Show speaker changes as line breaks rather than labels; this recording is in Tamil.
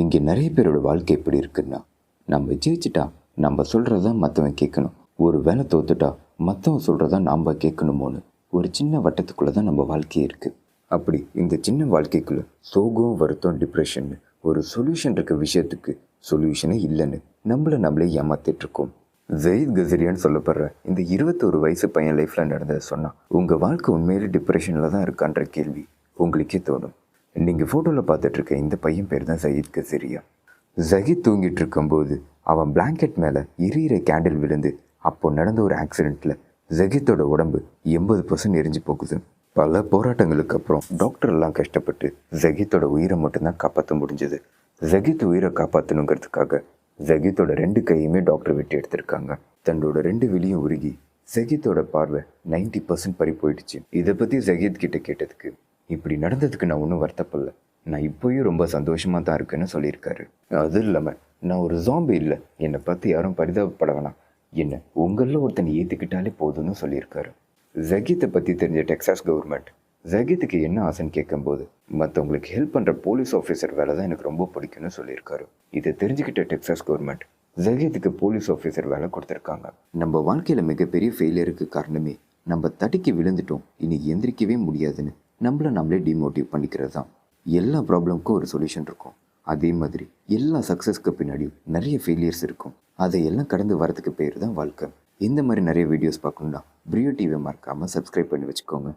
இங்கே நிறைய பேரோட வாழ்க்கை எப்படி இருக்குன்னா, நம்ம ஜெயிச்சிட்டா நம்ம சொல்கிறதான் மற்றவன் கேட்கணும், ஒரு வேலை தோத்துட்டா மற்றவன் சொல்கிறதான் நாம் கேட்கணுமோன்னு ஒரு சின்ன வட்டத்துக்குள்ளே தான் நம்ம வாழ்க்கையே இருக்குது. அப்படி இந்த சின்ன வாழ்க்கைக்குள்ளே சோகம், வருத்தம், டிப்ரெஷன் ஒரு சொல்யூஷன் இருக்க விஷயத்துக்கு சொல்யூஷனே இல்லைன்னு நம்மளே ஏமாத்திட்டுருக்கோம். ஜயீத் கசரியான்னு சொல்லப்படுற இந்த 21 வயசு பையன் லைஃப்பில் நடந்ததை சொன்னால் உங்கள் வாழ்க்கை உண்மையிலே டிப்ரெஷனில் தான் இருக்கான்ற கேள்வி உங்களுக்கே தோணும். நீங்கள் ஃபோட்டோவில் பார்த்துட்ருக்க இந்த பையன் பேர் தான் ஜயீத் கசரியா. ஜயீத் தூங்கிட்டு இருக்கும்போது அவன் பிளாங்கெட் மேலே எரியிற கேண்டில் விழுந்து அப்போ நடந்த ஒரு ஆக்சிடெண்ட்டில் ஜகீத்தோட உடம்பு 80% எரிஞ்சு போகுது. பல போராட்டங்களுக்கு அப்புறம் டாக்டர்லாம் கஷ்டப்பட்டு ஜகீத்தோட உயிரை மட்டும்தான் காப்பாற்ற முடிஞ்சது. ஜகீத் உயிரை காப்பாற்றணுங்கிறதுக்காக ஜகீத்தோட 2 கையுமே டாக்டர் வெட்டி எடுத்திருக்காங்க. தன்னோட 2 விழியும் உருகி ஜகீத்தோட பார்வை 90% பறி போயிடுச்சு. இதை பற்றி ஜகீத் கிட்ட கேட்டதுக்கு, இப்படி நடந்ததுக்கு நான் ஒன்றும் வருத்தப்படல, நான் இப்போயும் ரொம்ப சந்தோஷமாக தான் இருக்குன்னு சொல்லியிருக்காரு. அதுவும் இல்லாமல் நான் ஒரு ஜாம்பி இல்லை, என்னை பார்த்து யாரும் பரிதாபப்பட வேணாம், என்ன உங்களில் ஒருத்தனை ஏற்றுக்கிட்டாலே போதும்னு சொல்லியிருக்காரு. ஜகீத்தை பற்றி தெரிஞ்ச டெக்சாஸ் கவர்மெண்ட் ஜகீத்துக்கு என்ன ஆசைன்னு கேட்கும்போது, மற்றவங்களுக்கு ஹெல்ப் பண்ணுற போலீஸ் ஆஃபீஸர் வேலை தான் எனக்கு ரொம்ப பிடிக்கும்னு சொல்லியிருக்காரு. இதை தெரிஞ்சுக்கிட்ட டெக்சாஸ் கவர்மெண்ட் ஜகீத்துக்கு போலீஸ் ஆஃபீஸர் வேலை கொடுத்துருக்காங்க. நம்ம வாழ்க்கையில் மிகப்பெரிய ஃபெயிலியருக்கு காரணமே நம்ம தடுக்கி விழுந்துட்டோம், இனி எந்திரிக்கவே முடியாதுன்னு நம்மளே டிமோட்டிவ் பண்ணிக்கிறது தான். எல்லா ப்ராப்ளமுக்கும் ஒரு சொல்யூஷன் இருக்கும். அதே மாதிரி எல்லா சக்ஸஸ்க்கு பின்னாடியும் நிறைய ஃபெயிலியர்ஸ் இருக்கும். அதையெல்லாம் கடந்து வரதுக்கு பேர் தான் வாழ்க்கை. இந்த மாதிரி நிறைய வீடியோஸ் பார்க்கணுன்னா பிரியோ டிவியை மறக்காமல் சப்ஸ்கிரைப் பண்ணி வச்சுக்கோங்க.